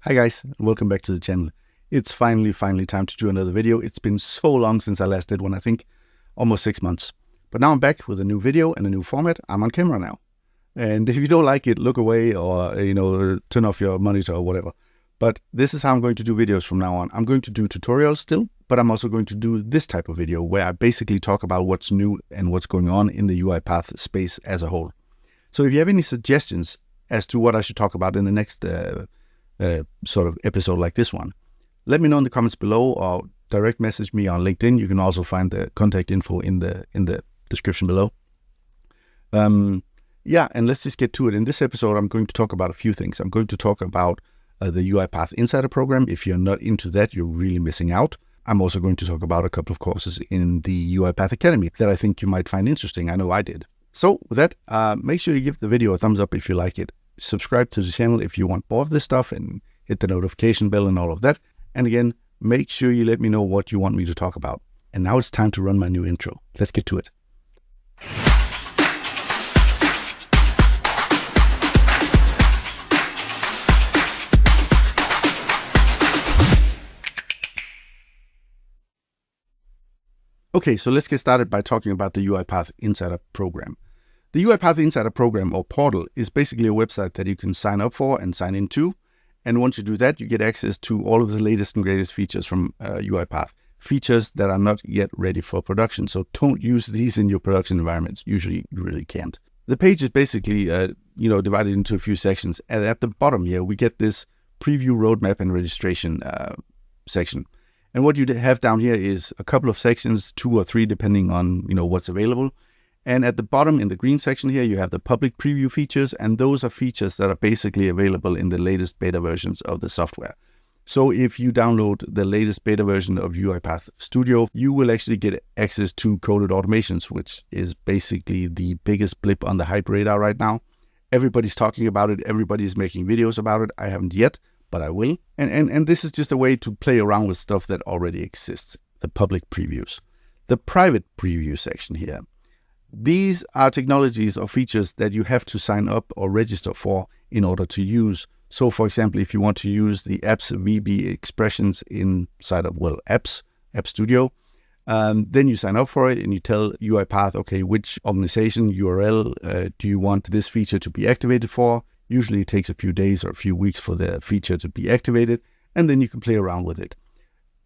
Hi guys, and welcome back to the channel. It's finally time to do another video. It's been so long since I last did one, I think almost 6 months. But now I'm back with a new video and a new format. I'm on camera now. And if you don't like it, look away or, turn off your monitor or whatever. But this is how I'm going to do videos from now on. I'm going to do tutorials still, but I'm also going to do this type of video where I basically talk about what's new and what's going on in the UiPath space as a whole. So if you have any suggestions as to what I should talk about in the next sort of episode like this one, let me know in the comments below or direct message me on LinkedIn. You can also find the contact info in the description below. And let's just get to it. In this episode, I'm going to talk about a few things. I'm going to talk about the UiPath Insider program. If you're not into that, you're really missing out. I'm also going to talk about a couple of courses in the UiPath Academy that I think you might find interesting. I know I did. So with that, make sure you give the video a thumbs up if you like it. Subscribe to the channel if you want more of this stuff and hit the notification bell and all of that. And again, make sure you let me know what you want me to talk about. And now it's time to run my new intro. Let's get to it. Okay, so let's get started by talking about the UiPath Insider program. The UiPath Insider program or portal is basically a website that you can sign up for and sign into. And once you do that, you get access to all of the latest and greatest features from UiPath. Features that are not yet ready for production. So don't use these in your production environments. Usually you really can't. The page is basically divided into a few sections. And at the bottom here, we get this preview roadmap and registration section. And what you have down here is a couple of sections, 2 or 3, depending on what's available. And at the bottom in the green section here, you have the public preview features, and those are features that are basically available in the latest beta versions of the software. So if you download the latest beta version of UiPath Studio, you will actually get access to coded automations, which is basically the biggest blip on the hype radar right now. Everybody's talking about it. Everybody's making videos about it. I haven't yet, but I will. And this is just a way to play around with stuff that already exists, the public previews. The private preview section here. These are technologies or features that you have to sign up or register for in order to use. So, for example, if you want to use the apps VB expressions inside of, apps, App Studio, then you sign up for it and you tell UiPath, okay, which organization URL do you want this feature to be activated for? Usually it takes a few days or a few weeks for the feature to be activated, and then you can play around with it.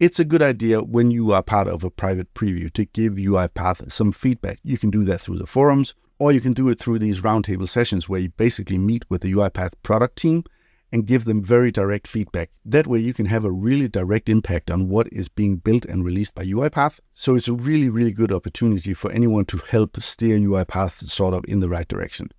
It's a good idea when you are part of a private preview to give UiPath some feedback. You can do that through the forums, or you can do it through these roundtable sessions where you basically meet with the UiPath product team and give them very direct feedback. That way you can have a really direct impact on what is being built and released by UiPath. So it's a really good opportunity for anyone to help steer UiPath sort of in the right direction.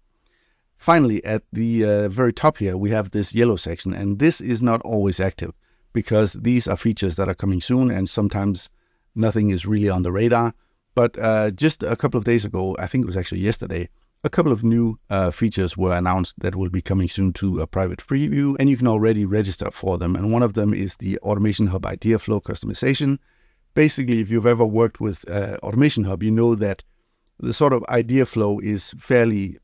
Finally, at the very top here, we have this yellow section, and this is not always active, because these are features that are coming soon and sometimes nothing is really on the radar. But just a couple of days ago, I think it was actually yesterday, a couple of new features were announced that will be coming soon to a private preview, and you can already register for them. And one of them is the Automation Hub Idea Flow customization. Basically, if you've ever worked with Automation Hub, you know that the sort of idea flow is fairly,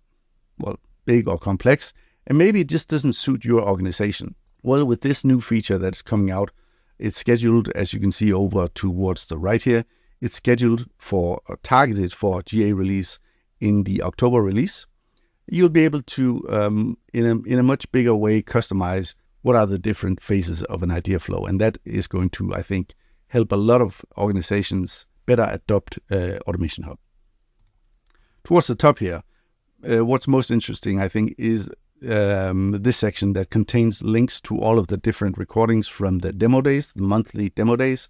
big or complex, and maybe it just doesn't suit your organization. Well, with this new feature that's coming out, it's scheduled, as you can see over towards the right here, it's scheduled for, targeted for GA release in the October release. You'll be able to, in a much bigger way, customize what are the different phases of an idea flow. And that is going to, I think, help a lot of organizations better adopt Automation Hub. Towards the top here, what's most interesting, I think, is this section that contains links to all of the different recordings from the demo days, the monthly demo days.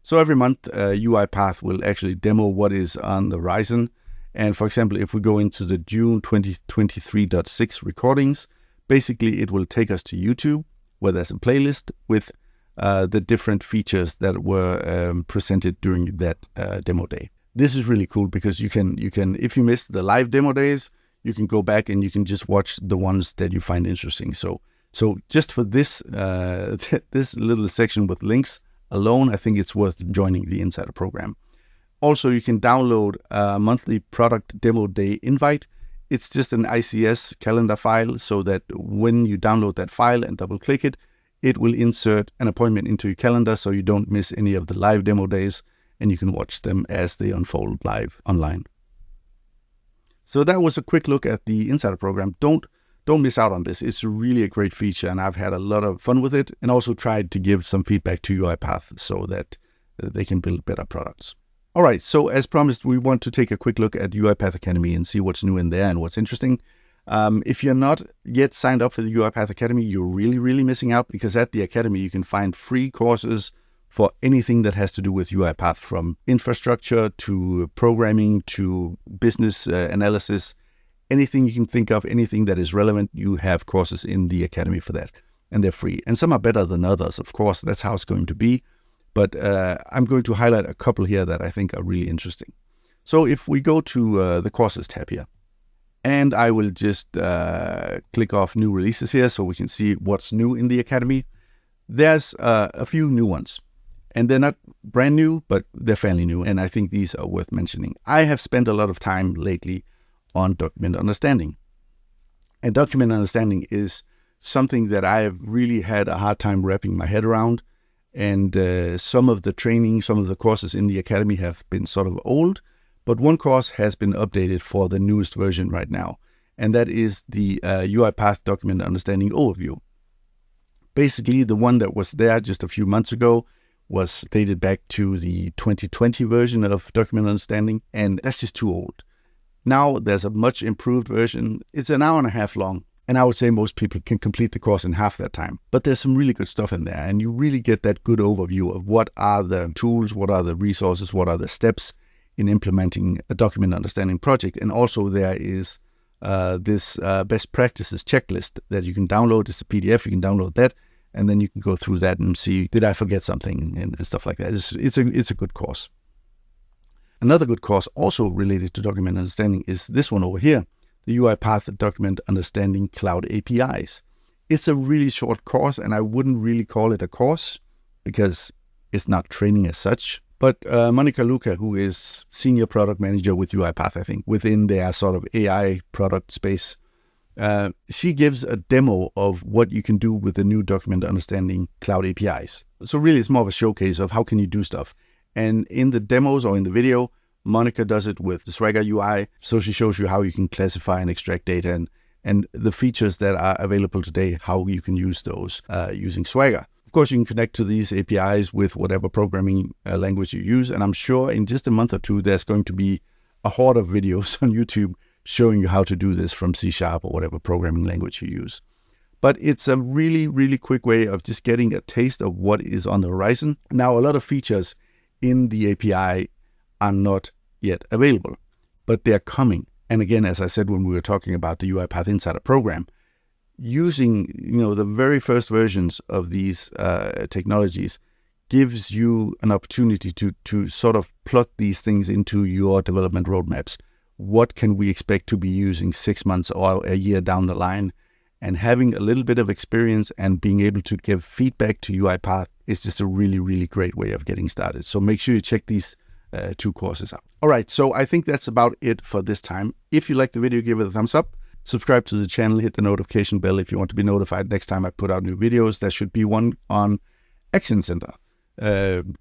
So every month, UiPath will actually demo what is on the horizon. And for example, if we go into the June 2023.6 recordings, basically it will take us to YouTube, where there's a playlist with the different features that were presented during that demo day. This is really cool because you can, if you missed the live demo days, you can go back and you can just watch the ones that you find interesting. So just for this this little section with links alone, I think it's worth joining the Insider program. Also, you can download a monthly product demo day invite. It's just an ICS calendar file, so that when you download that file and double click it, it will insert an appointment into your calendar so you don't miss any of the live demo days, and you can watch them as they unfold live online. So that was a quick look at the Insider program. Don't miss out on this. It's really a great feature, and I've had a lot of fun with it, and also tried to give some feedback to UiPath so that they can build better products. All right, so as promised, we want to take a quick look at UiPath Academy and see what's new in there and what's interesting. If you're not yet signed up for the UiPath Academy, you're really missing out, because at the Academy you can find free courses for anything that has to do with UiPath, from infrastructure to programming to business analysis. Anything you can think of, anything that is relevant, you have courses in the Academy for that. And they're free. And some are better than others, of course. That's how it's going to be. But I'm going to highlight a couple here that I think are really interesting. So if we go to the Courses tab here, and I will just click off New Releases here so we can see what's new in the Academy. There's a few new ones. And they're not brand new, but they're fairly new. And I think these are worth mentioning. I have spent a lot of time lately on document understanding. And document understanding is something that I have really had a hard time wrapping my head around. And some of the training, some of the courses in the Academy have been sort of old, but one course has been updated for the newest version right now. And that is the UiPath Document Understanding Overview. Basically, the one that was there just a few months ago was dated back to the 2020 version of Document Understanding, and that's just too old. Now there's a much improved version. It's an hour and a half long, and I would say most people can complete the course in half that time. But there's some really good stuff in there, and you really get that good overview of what are the tools, what are the resources, what are the steps in implementing a document understanding project. And also there is this best practices checklist that you can download. It's a PDF, you can download that, and then you can go through that and see, did I forget something, and stuff like that. It's a good course. Another good course also related to document understanding is this one over here, the UiPath Document Understanding Cloud APIs. It's a really short course, and I wouldn't really call it a course because it's not training as such. But Monica Luca, who is Senior Product Manager with UiPath, I think, within their sort of AI product space, she gives a demo of what you can do with the new Document Understanding Cloud APIs. So really, it's more of a showcase of how can you do stuff. And in the demos or in the video, Monica does it with the Swagger UI. So she shows you how you can classify and extract data and the features that are available today, how you can use those using Swagger. Of course, you can connect to these APIs with whatever programming language you use. And I'm sure in just a month or two, there's going to be a horde of videos on YouTube showing you how to do this from C# or whatever programming language you use. But it's a really quick way of just getting a taste of what is on the horizon. Now, a lot of features in the API are not yet available, but they're coming. And again, as I said when we were talking about the UiPath Insider program, using the very first versions of these technologies gives you an opportunity to sort of plug these things into your development roadmaps. What can we expect to be using 6 months or a year down the line? And having a little bit of experience and being able to give feedback to UiPath is just a really great way of getting started. So make sure you check these 2 courses out. All right, so I think that's about it for this time. If you like the video, give it a thumbs up. Subscribe to the channel, hit the notification bell if you want to be notified next time I put out new videos. There should be one on Action Center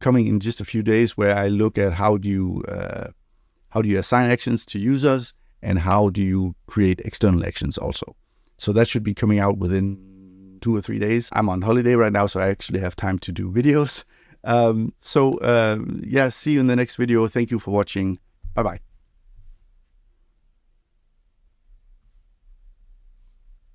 coming in just a few days, where I look at how do you assign actions to users and how do you create external actions also. So that should be coming out within 2 or 3 days. I'm on holiday right now, so I actually have time to do videos. See you in the next video. Thank you for watching. Bye-bye.